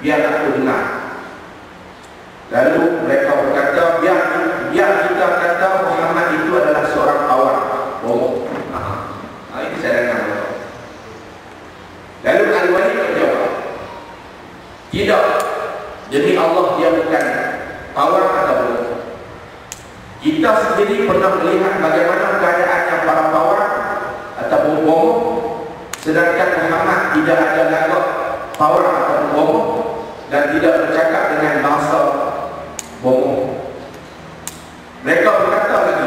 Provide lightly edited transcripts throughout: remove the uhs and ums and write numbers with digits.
biar aku dengar. Lalu mereka berkata, biar kita kata Muhammad itu adalah seorang kawan bohong. Ini saya dengar. Lalu Al-Walid menjawab, tidak, demi Allah dia bukan kawan atau bohong. Kita sendiri pernah melihat bagaimana keadaannya para kawan atau bohong, sedangkan Muhammad tidak ada lagak kawan atau bohong dan tidak bercakap dengan bahasa bohong. Mereka berkata lagi,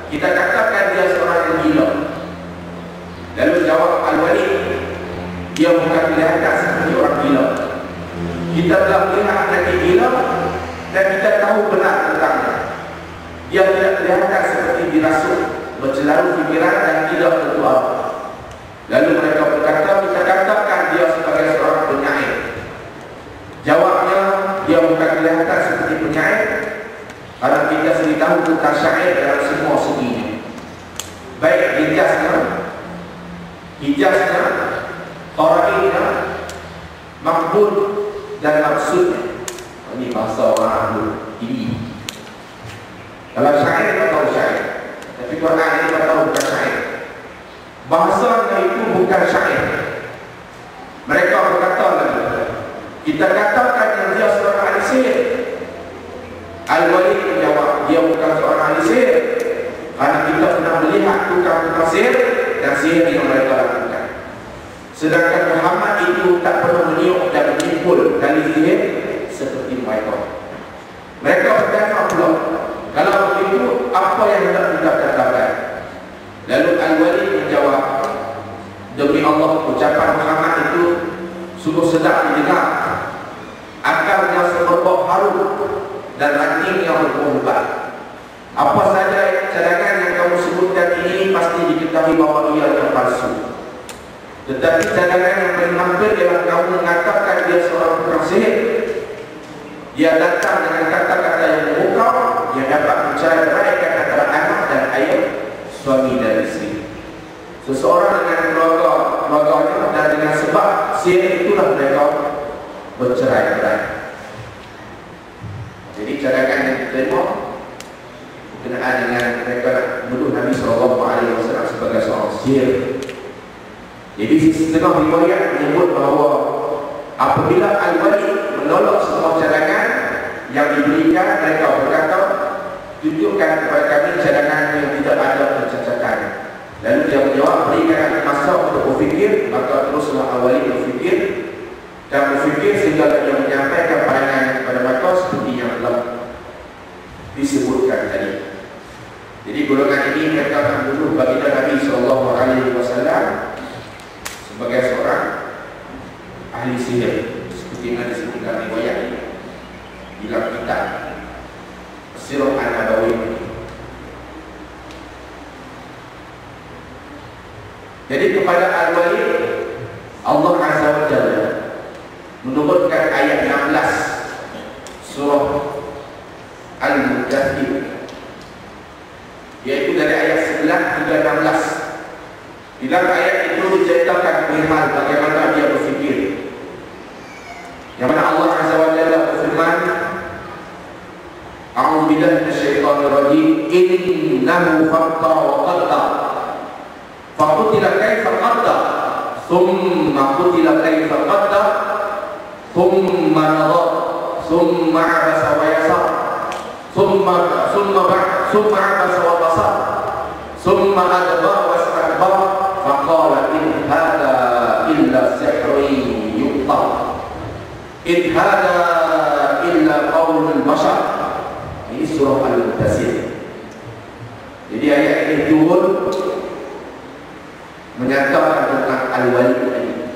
kita katakan dia seorang yang gila. Lalu jawab Al-Walid, dia bukan kelihatan seperti orang gila. Kita telah melihat Nabi gila dan kita tahu benar tentangnya. Dia tidak kelihatan seperti dirasuk, bercelaru fikiran dan tidak bertuah. Lalu mereka berkata, kita katakan dia sebagai seorang penyair. Jawabnya, dia bukan kelihatan seperti penyair karena kita sendiri tahu tentang syair dalam semua seginya, baik hijaznya, qarainnya, makbul dan maksudnya. Ini bahasa orang ahli ini. Dalam syair kita tahu syair, tapi Quran ini kita tahu bukan syair. Bahasanya itu bukan syair. Mereka berkata lagi, kita katakan yang dia seorang ahli sihir. Al-Walid menjawab, dia bukan seorang ahli sihir karena kita pernah melihat tukang sihir dan sihir yang mereka lakukan. Sedangkan Muhammad itu tak pernah meniup dan menimpul dari sihir seperti mereka. Mereka bertanya pula, kalau begitu apa yang hendak kita katakan? Lalu Al-Walid menjawab, demi Allah, ucapan Muhammad itu sungguh sedap didengar, akarnya semerbak harum dan rantingnya berubah. Apa saja cadangan yang kamu sebutkan ini pasti diketahui bahwa ia yang palsu. Tetapi cadangan yang paling hampir ialah kamu mengatakan dia seorang tukang sihir. Dia datang dengan kata-kata yang memukau, dia dapat mencerai beraikan antara anak dan ayah, suami dan isteri. Seseorang dengan keluarganya dan dengan sebab sihir itulah mereka bercerai-berai. Jadi cadangan yang diterima berkenaan dengan mereka menuduh Nabi SAW sebagai seorang sihir. Jadi setengah riwayat menyebut bahawa apabila Al-Walid menolak semua cadangan yang diberikan, mereka berkata, tunjukkan kepada kami cadangan yang tidak ada pencacatan. Lalu dia menjawab, berikan masa untuk berfikir. Maka teruslah Al-Walid berfikir dan berfikir sehingga dia menyampaikan pandangan kepada mereka seperti yang telah disebutkan tadi. Jadi golongan ini mereka akan menuduh baginda Nabi SAW sebagai seorang ahli sihir, seperti yang disebutkan riwayat ini di dalam kitab Sirah An-Nabawi. Jadi kepada Al-Walid Allah Azza wa Jalla menurunkan ayat 16 surah Al-Mudaththir, yaitu dari ayat 11 hingga 16. Di dalam ayat itu diceritakan perihal bagaimana dia berfikir, yang mana Allah Azza wa Jalla berfirman, A'udzu billahi minasyaitonir rajim, innahu fakkara wa qaddar faqutila kaifa qaddar thumma qutila kaifa qaddar thumma nadhar thumma 'abasa wa yasar thumma 'abasa wa basar thumma adbara wa istakbara faqala in hadha illa sihrun yuqtar in hadha illa qaulul bashar. Ini surah Al-Mudaththir. Jadi ayat ini turun menyatakan tentang Al-Walid ini,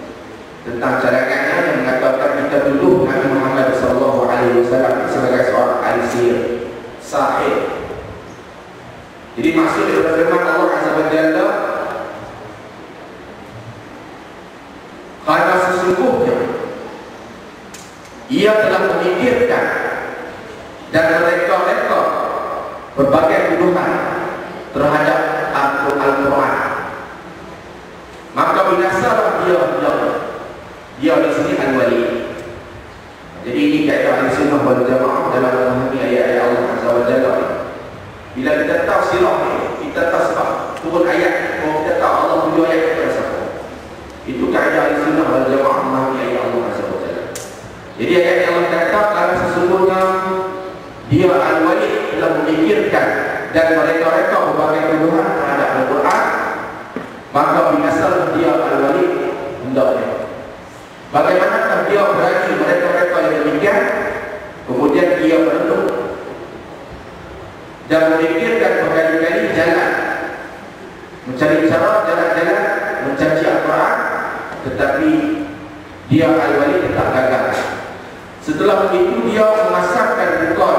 tentang cadangannya yang mengatakan kita tuduh Nabi Muhammad SAW sebagai seorang ahli sihir, sahir. Jadi maksud dari firman Allah Azza wa Jalla, karena sesungguhnya ia telah memikirkan dan mereka berbagai tuduhan terhadap Al-Quran, maka binasalah dia di sini Al-Walid. tahu sirah ni, kita tahu sebab turun ayat, kalau kita tahu Allah tunjuk ayat kepada siapa. Itu kaedah Ahlussunnah wal Jamaah memahami ayat Allah Azza wa Jalla. Jadi ayat yang Allah kata kalau sesungguhnya dia al-walid telah memikirkan dan mereka-reka berbagai tuduhan terhadap Al-Quran, maka binasa dia al-walid hendaknya. Bagaimanakah dia berani mereka-reka yang demikian, kemudian dia merenung dan memikirkan berkali-kali jalan, mencari cara jalan-jalan mencaci Al-Quran, tetapi dia al-walid tetap gagal. Setelah begitu dia memasangkan muka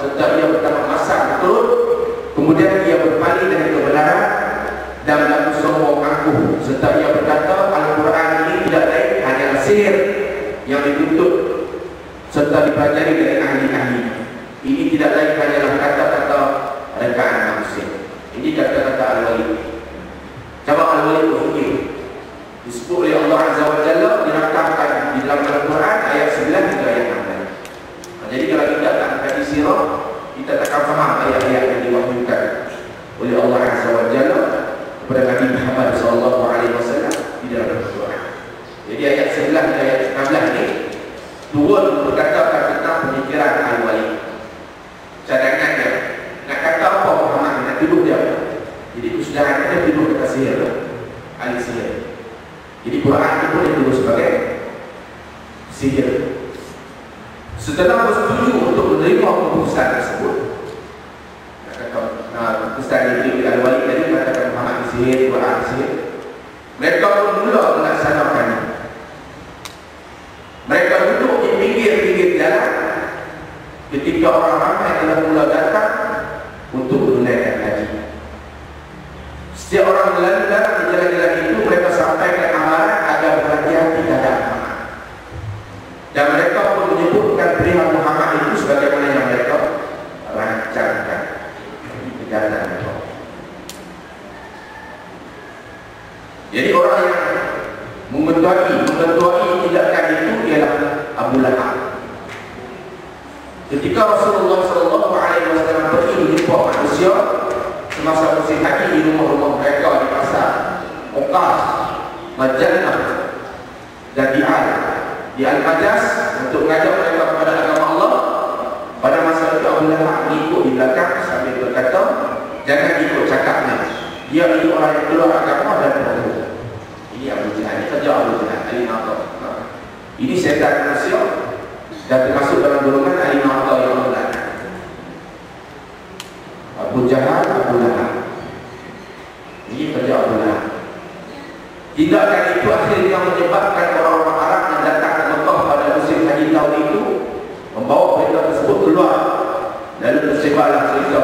serta dia pertama masang betul, kemudian dia berpaling dari kebenaran dan berlaku sombong angkuh, serta dia berkata Al-Quran ini tidak lain hanyalah sihir yang dituntut serta dipelajari dari ahli-ahli. Ini tidak lain hanyalah kata-kata rekaan manusia. Ini kata-kata al-walid. Coba al-walid berfikir. Disebut oleh Allah Azza wa Jalla, dirakamkan di dalam Al-Quran ayat 9 hingga ayat 6. Jadi kalau kita tak mengkaji sirah, kita takkan faham ayat-ayat yang diwahyukan oleh Allah Azza wa Jalla kepada Nabi Muhammad SAW di dalam Al-Quran. Jadi ayat 11 dan ayat 16 ni turun berkatakan tentang pemikiran al-walid. Cadangan dia nak kata apa Muhammad, nak tuduh dia. Jadi kesudahan dia tuduh kata sihir, ahli sihir. Jadi Quran itu pun dituduh sebagai sihir. Setelah bersetuju untuk menerima keputusan tersebut, keputusan yang diberi al-walid tadi katakan Muhammad sihir, Quran sihir, mereka pun mula melaksanakannya. Mereka duduk di pinggir-pinggir jalan ketika orang ramai telah mula datang untuk menunaikan haji. Setiap orang berlalu-lalu di jalan-jalan itu, mereka sampaikan amaran agar berhati-hati terhadap Muhammad. Dan mereka pun menyebutkan perihal Muhammad itu sebagaimana yang mereka rancangkan kejahatan mereka. Jadi orang yang mengetuai tindakan itu ialah Abu Lahab. Ketika Rasulullah SAW pergi menjumpa manusia semasa musim haji di rumah-rumah mereka di pasar Uqas, Majannah dan di Al-Majas untuk mengajak mereka kepada agama Allah, pada masa itu Abu Lahab mengikut di belakang sambil berkata, jangan ikut cakapnya, dia ini orang yang keluar agama dan berhubung. Ini Abu Jahal, ini kerja Abu Jahal, Alimah. Ini setan manusia dan termasuk dalam golongan Alimah yang Allah. Abu Jahal, Abu Lahab. Ini kerja Abu Lahab. Tindakan itu akhirnya menyebabkan orang-orang Arab yang datang ke Mekah pada musim haji tahun itu membawa berita tersebut keluar, lalu tersebarlah cerita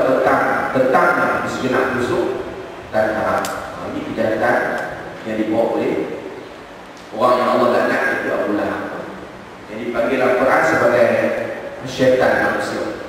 tentang sejenak musuh dan Arab. Ini kejahatan yang dibawa oleh orang yang Allah laknat, itu Abu Lahab. Jadi panggil Al-Quran sebagai syaitan manusia.